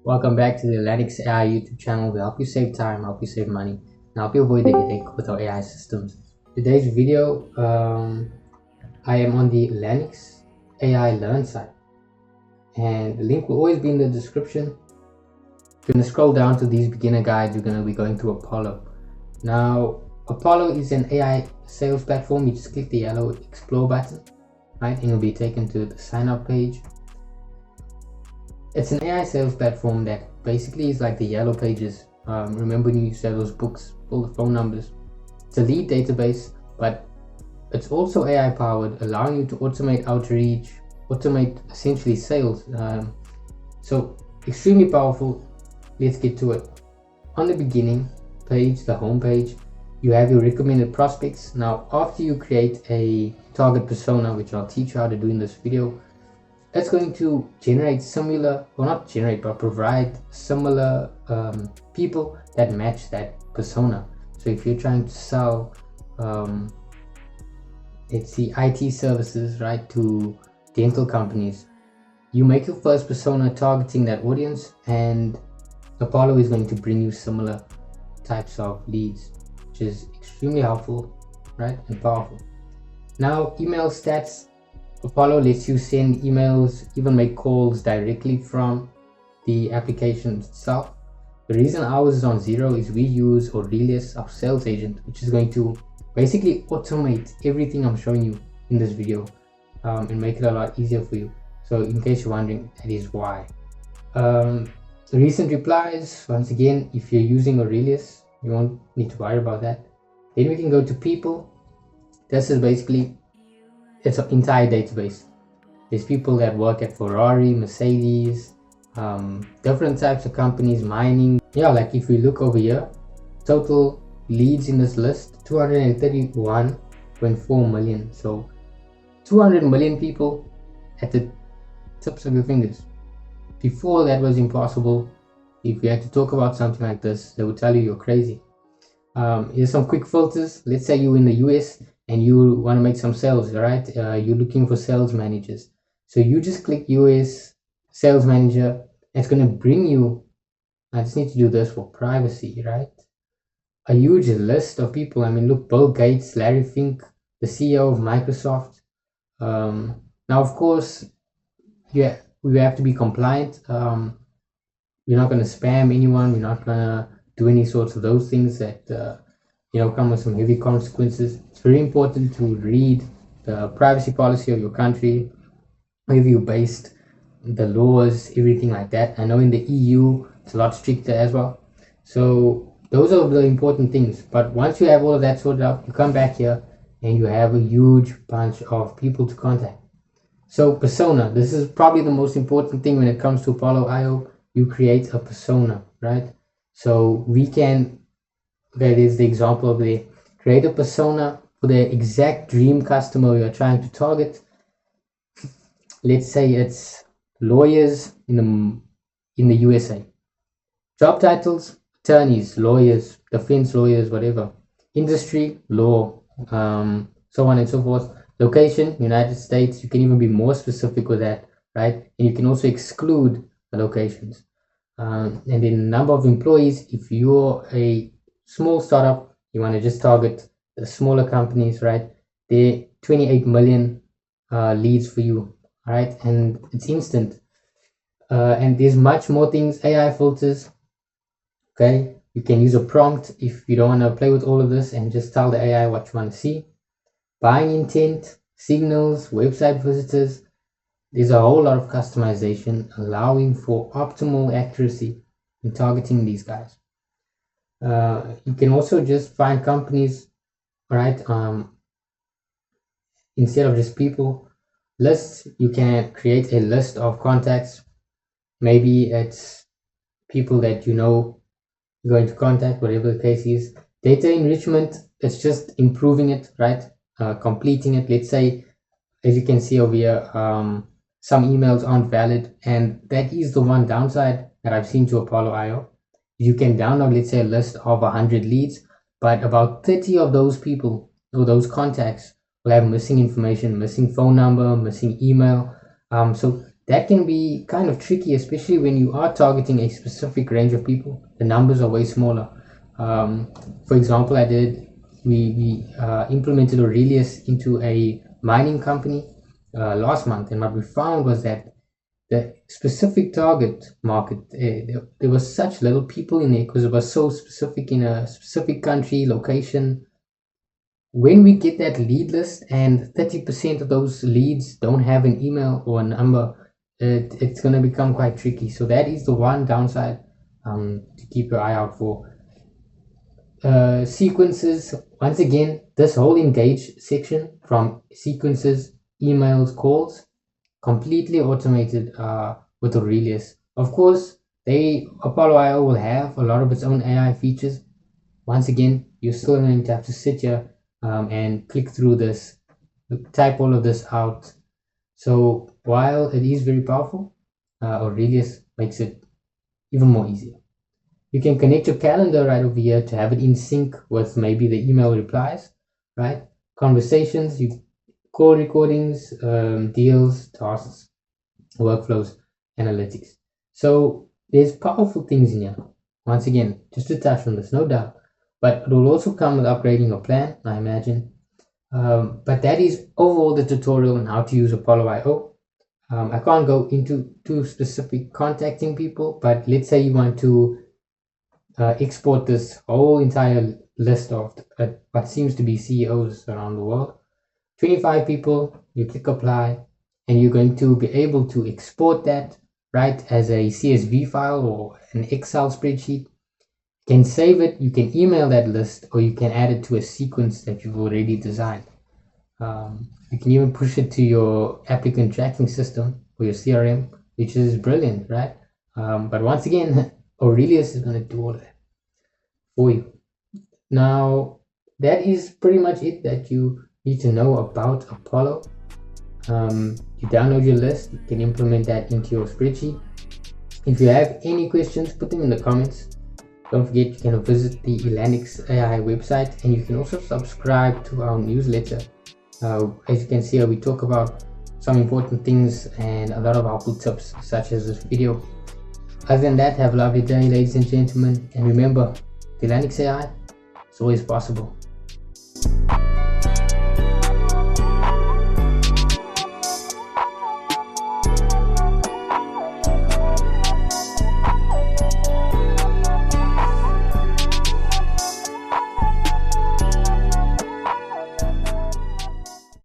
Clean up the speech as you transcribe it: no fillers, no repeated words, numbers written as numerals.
Welcome back to the Elanix AI YouTube channel. We help you save time, help you save money, and help you avoid the headache with our AI systems. Today's video, I am on the Elanix AI Learn site, and the link will always be in the description. You're going to scroll down to these beginner guides. You're going to be going through Apollo. Now, Apollo is an AI sales platform. You just click the yellow Explore button, right, and you'll be taken to the sign up page. It's an AI sales platform that basically is like the yellow pages. Remember when you used to have those books, all the phone numbers? It's a lead database, but it's also AI powered, allowing you to automate outreach, automate essentially sales. So extremely powerful. Let's get to it. On the beginning page, the home page, you have your recommended prospects. Now, after you create a target persona, which I'll teach you how to do in this video, it's going to generate similar, or not generate, but provide similar people that match that persona. So if you're trying to sell, let's see, IT services, right, to dental companies, you make your first persona targeting that audience, and Apollo is going to bring you similar types of leads, which is extremely helpful, right, and powerful. Now, email stats. Apollo lets you send emails, even make calls directly from the application itself. The reason ours is on 0 is we use Aurelius, our sales agent, which is going to basically automate everything I'm showing you in this video and make it a lot easier for you. So in case you're wondering, that is why. Recent replies, once again, if you're using Aurelius, you won't need to worry about that. Then we can go to people. This is basically, it's an entire database. There's people that work at Ferrari, Mercedes, different types of companies, mining. Yeah, like if we look over here, total leads in this list, 231.4 million. So 200 million people at the tips of your fingers. Before that was impossible. If you had to talk about something like this, they would tell you you're crazy. Here's some quick filters. Let's say you're in the US and you want to make some sales, right? You're looking for sales managers. So you just click US sales manager. It's going to bring you, I just need to do this for privacy, right? A huge list of people. I mean, look, Bill Gates, Larry Fink, the CEO of Microsoft. Now, of course, yeah, we have to be compliant. We're not going to spam anyone. We're not going to do any sorts of those things that come with some heavy consequences. It's very important to read the privacy policy of your country, wherever you're based, the laws, everything like that. I know in the EU it's a lot stricter as well. So those are the important things. But once you have all of that sorted out, you come back here and you have a huge bunch of people to contact. So persona, this is probably the most important thing when it comes to Apollo IO. You create a persona, right? So we can, that is the example of the create a persona for the exact dream customer you're trying to target. Let's say it's lawyers in the USA. Job titles, attorneys, lawyers, defense lawyers, whatever. Industry, law, so on and so forth. Location, United States. You can even be more specific with that, right? And you can also exclude the locations. And then number of employees, if you're a small startup, you want to just target the smaller companies, right? They're 28 million leads for you, right? And it's instant. And there's much more things. AI filters, okay? You can use a prompt if you don't want to play with all of this and just tell the AI what you want to see. Buying intent, signals, website visitors. There's a whole lot of customization allowing for optimal accuracy in targeting these guys. You can also just find companies, right? Instead of just people, lists. You can create a list of contacts. Maybe it's people that you know you're going to contact, whatever the case is. Data enrichment, it's just improving it, right? Completing it. Let's say, as you can see over here, some emails aren't valid, and that is the one downside that I've seen to Apollo IO. You can download, let's say, a list of 100 leads, but about 30 of those people or those contacts will have missing information, missing phone number, missing email. So that can be kind of tricky, especially when you are targeting a specific range of people. The numbers are way smaller. For example, we implemented Aurelius into a mining company last month, and what we found was that the specific target market, there was such little people in there because it was so specific in a specific country, location. When we get that lead list and 30% of those leads don't have an email or a number, it's going to become quite tricky. So that is the one downside to keep your eye out for. Sequences, once again, this whole engage section from sequences, emails, calls, completely automated with Aurelius. Of course, Apollo IO will have a lot of its own AI features. Once again, you're still going to have to sit here and click through this, type all of this out. So while it is very powerful, Aurelius makes it even more easier. You can connect your calendar right over here to have it in sync with maybe the email replies, right? Conversations, call recordings, deals, tasks, workflows, analytics. So there's powerful things in here. Once again, just to touch on this, no doubt. But it will also come with upgrading your plan, I imagine. But that is overall the tutorial on how to use Apollo IO. I can't go into too specific contacting people, but let's say you want to export this whole entire list of what seems to be CEOs around the world. 25 people, you click apply, and you're going to be able to export that right as a CSV file or an Excel spreadsheet. You can save it, you can email that list, or you can add it to a sequence that you've already designed. You can even push it to your applicant tracking system or your CRM, which is brilliant, right? But once again, Aurelius is going to do all of that for you. Now, that is pretty much it that you need to know about Apollo. You download your list, you can implement that into your spreadsheet. If you have any questions, put them in the comments. Don't forget, you can visit the Elanix AI website, and you can also subscribe to our newsletter. As you can see, we talk about some important things and a lot of helpful tips such as this video. Other than that, have a lovely day, ladies and gentlemen, and remember, Elanix AI, it's always possible.